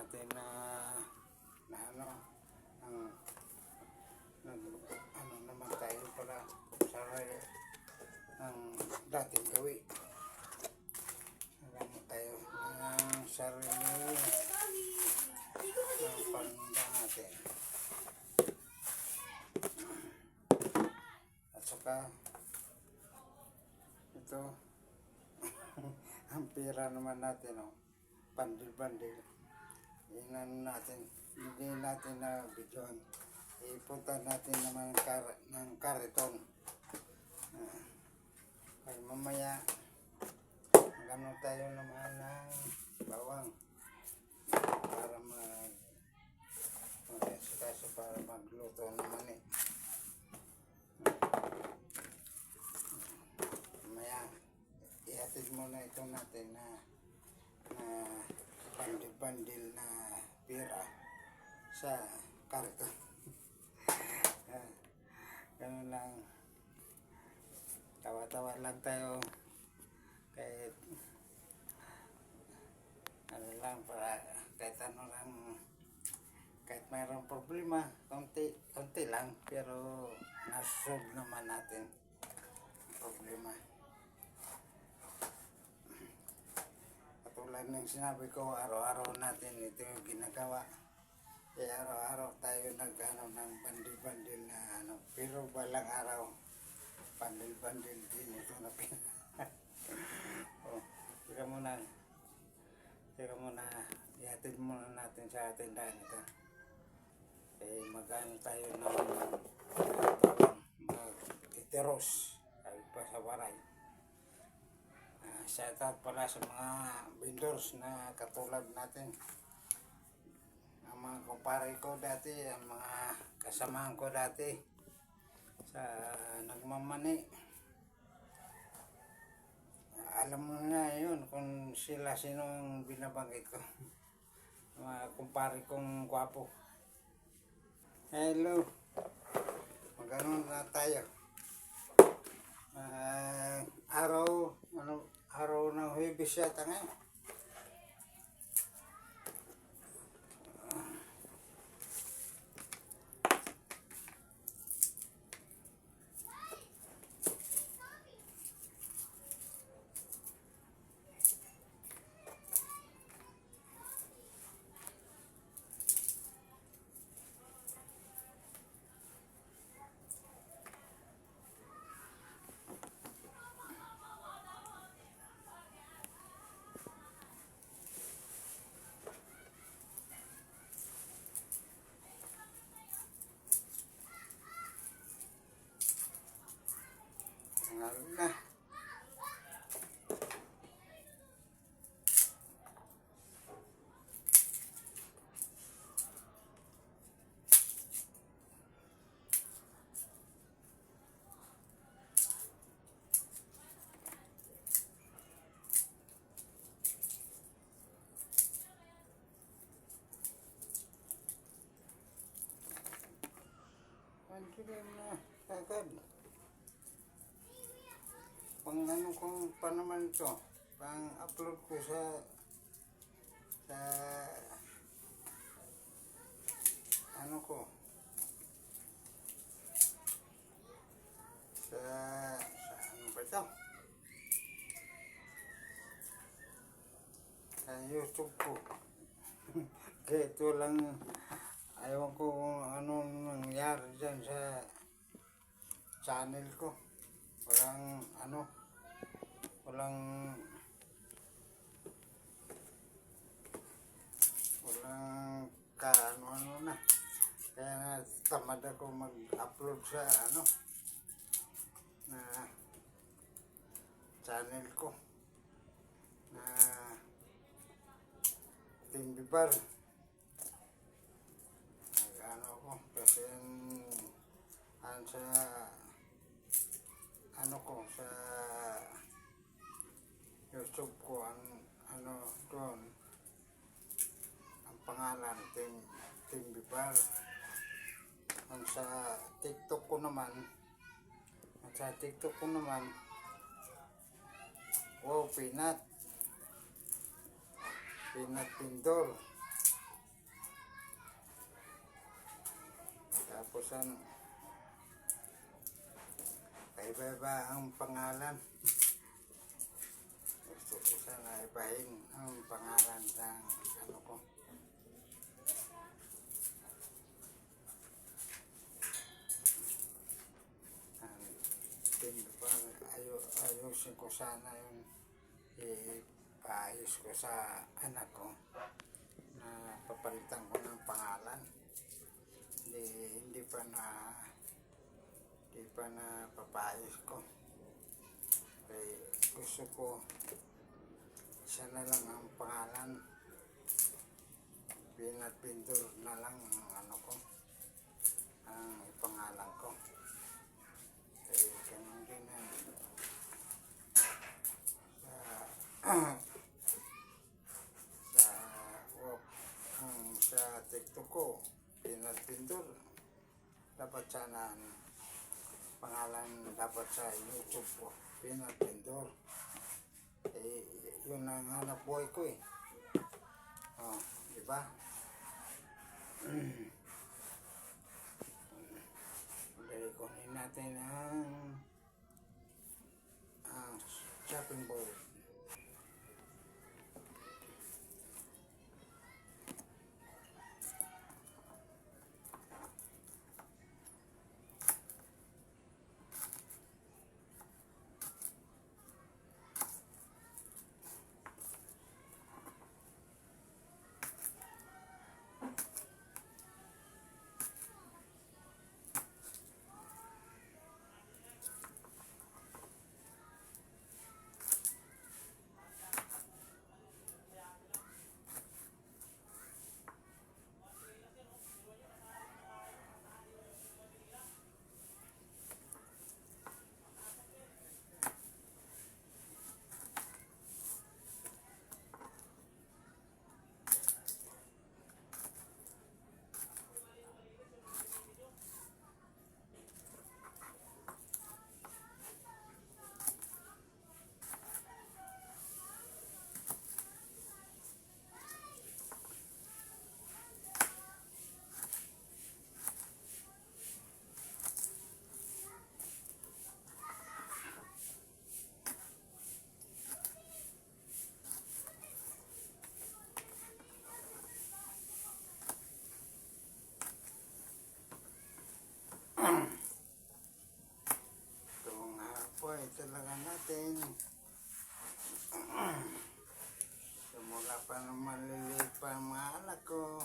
natin na ano, ang ano naman tayo para sa ang dating gawin. Alam mo tayo ng sarili ng panda natin. At saka ito ang pera naman natin, oh, bandil-bandil. Inan natin, hindi natin na videoan. Ipunta natin naman ng kariton. Ay mamaya magano tayo naman ng bawang para mag-esikaso para magluto naman eh. Mamaya ihatid muna ito natin na bandil-bandil na pera sa kariton. Ganun lang, tawa-tawa lang tayo kahit ano lang, para kahit ano lang, kahit mayroong problema konti lang, pero nasolve naman natin problema. Katulad ng sinabi ko, araw-araw natin ito yung ginagawa. Kaya araw-araw tayo nag-ano ng bandil-bandil na ano, pero balang araw bandil-bandil din ito na oh, tira muna, ihatid muna natin sa tindahan ito. Eh, mag-ano tayo ng mag-titeros ay pa sa waray. Shout out pala sa mga vendors na katulad natin, ang mga kumpare ko dati, ang mga kasamahan ko dati sa nagmamani. Alam mo na yun kung sila sinong binabanggit ko. Mga kumpare kong gwapo. Hello, magano na tayo. Araw ng Huwebes yata ngayon. Na. Andiyan na agad. Pang ano kung pa naman ito, pang upload ko sa ano ko, sa ano ba ito, sa YouTube ko. Kaya ito lang, ayaw ko kung ano nangyari dyan sa channel ko. Walang ano na. Kaya nga tamad ako mag-upload sa ano na channel ko na Team Bibar. Nag-ano ko kasi sa ano ko sa YouTube ko, ang ano doon, ang pangalan Team Bibar. Ang sa TikTok ko naman, wow, Peanut Pindol. gustusan. Iba-iba ang pangalan. Gusto ko sana ibahin ang pangalan ng ano ko. Ayusin ko sana yung ipaayos ko sa anak ko na papalitan ko ng pangalan. Hindi pa na papayos ko. Kaya gusto ko isa na lang ang pangalan. Peanut Pintor na lang ang ano ko, ang pangalan ko. Kaya ganun din sa TikTok ko, Peanut Pintor. Dapat sana pangalan dapat sa YouTube ko, Peanut Pintor. Yun ang hanap buhay ko eh. Oh, di ba? Dali kunin natin ang chopping board. Talaga natin simula pa ng maliliit pa ang mga anak ko,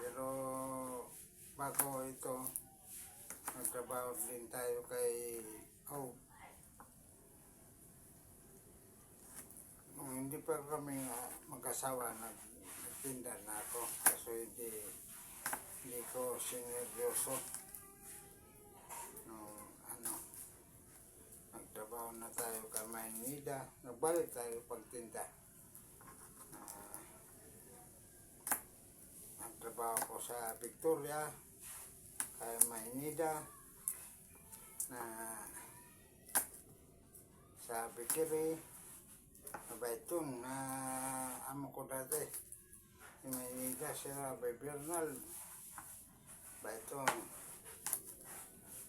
pero bago ito nagtrabaho din tayo kay nung hindi pa kami mag-asawa nagtinda na ako kasi hindi ko sineryoso nung nagtrabaho na tayo kay Maynida, nagbalik tayo pagtinda. Nagtrabaho ko sa Victoria kay Maynida na sa Bikiri na Baytun na amo ko dati si Maynida sila by Bernal Baytun.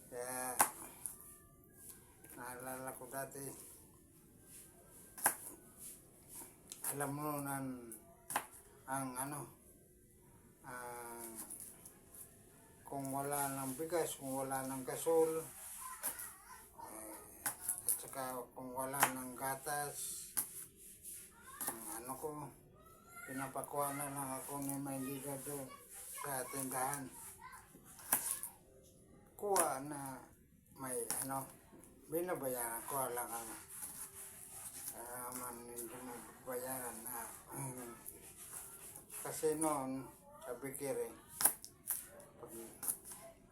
Kaya naalala ko dati, alam mo kung wala ng bigas, kung wala ng gasol, at saka kung wala ng gatas, pinapakuha na lang ako ni Maynida doon sa tindahan. Kuha na may binabayaran ko lang hindi mo bayaran na kasi noon sa Bikiri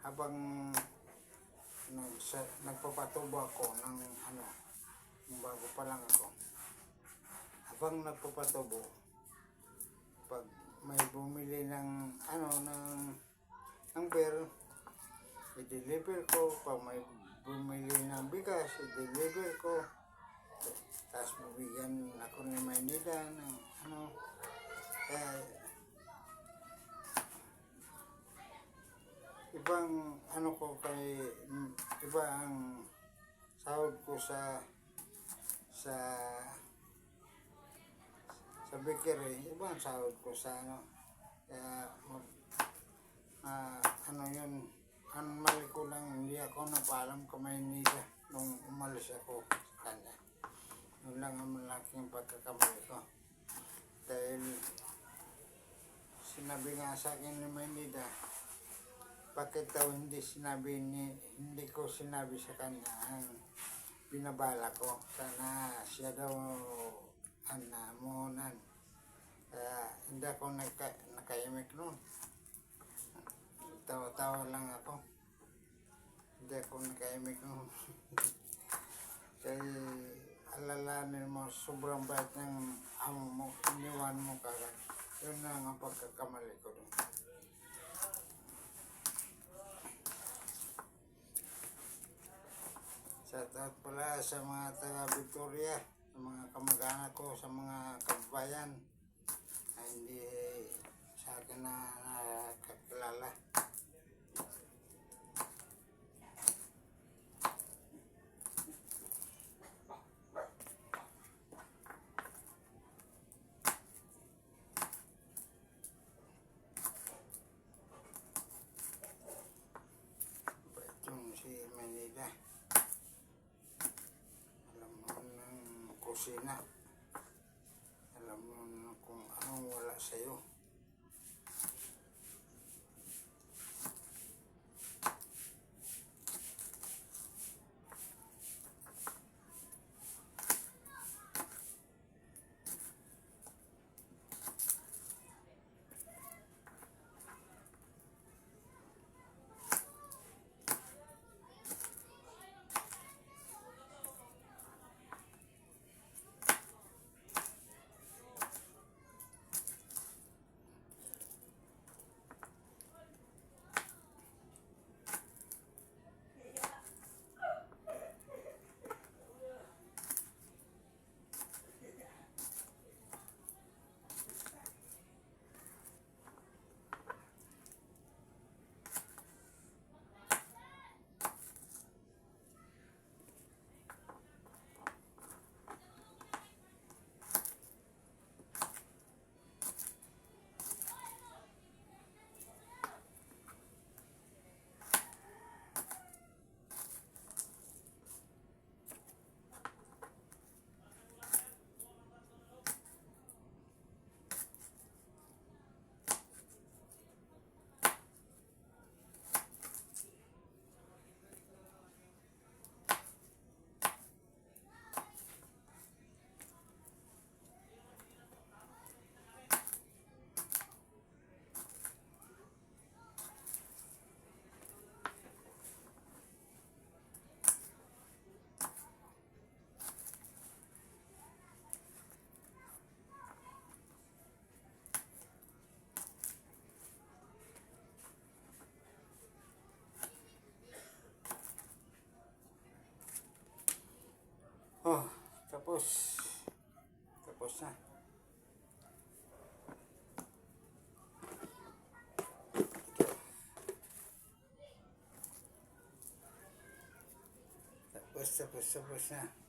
habang nagpapatubo ako ng bago pa lang ako, habang nagpapatubo, pag may bumili ng beer, i-deliver ko. Pag may bumili ng bigas, i-deliver ko. Tapos bibigyan ako ni Maynida ng Eh, ibang ano ko kay, iba ang sahod ko sa sa bakery, iba ang sahod ko sa ano. Kaya ano yun, ang mali ko lang, hindi ako napaalam kay Maynila nung umalis ako sa kanya. Yun lang ang malaking pagkakamali ko. Dahil sinabi nga sa akin ni Maynila, bakit daw hindi ko sinabi sa kanya ang binabala ko. Sana siya daw ang namunan. Kaya hindi ako nakaimik noon. Tawa-tawa lang ako. Hindi ako nakaimik noon. Kaya alalahanin mo, sobrang bait ng amo mo, iniwan mo kagad. Yun na ang pagkakamali ko doon. Shoutout pala sa mga taga Victoria, sa mga kamag-anak ko, sa mga kabayan na hindi sa akin na nakakilala. Yung si Manila, alam mo ng kusina, alam mo kung anong wala sa'yo. Oh, tapos na. Tapos na.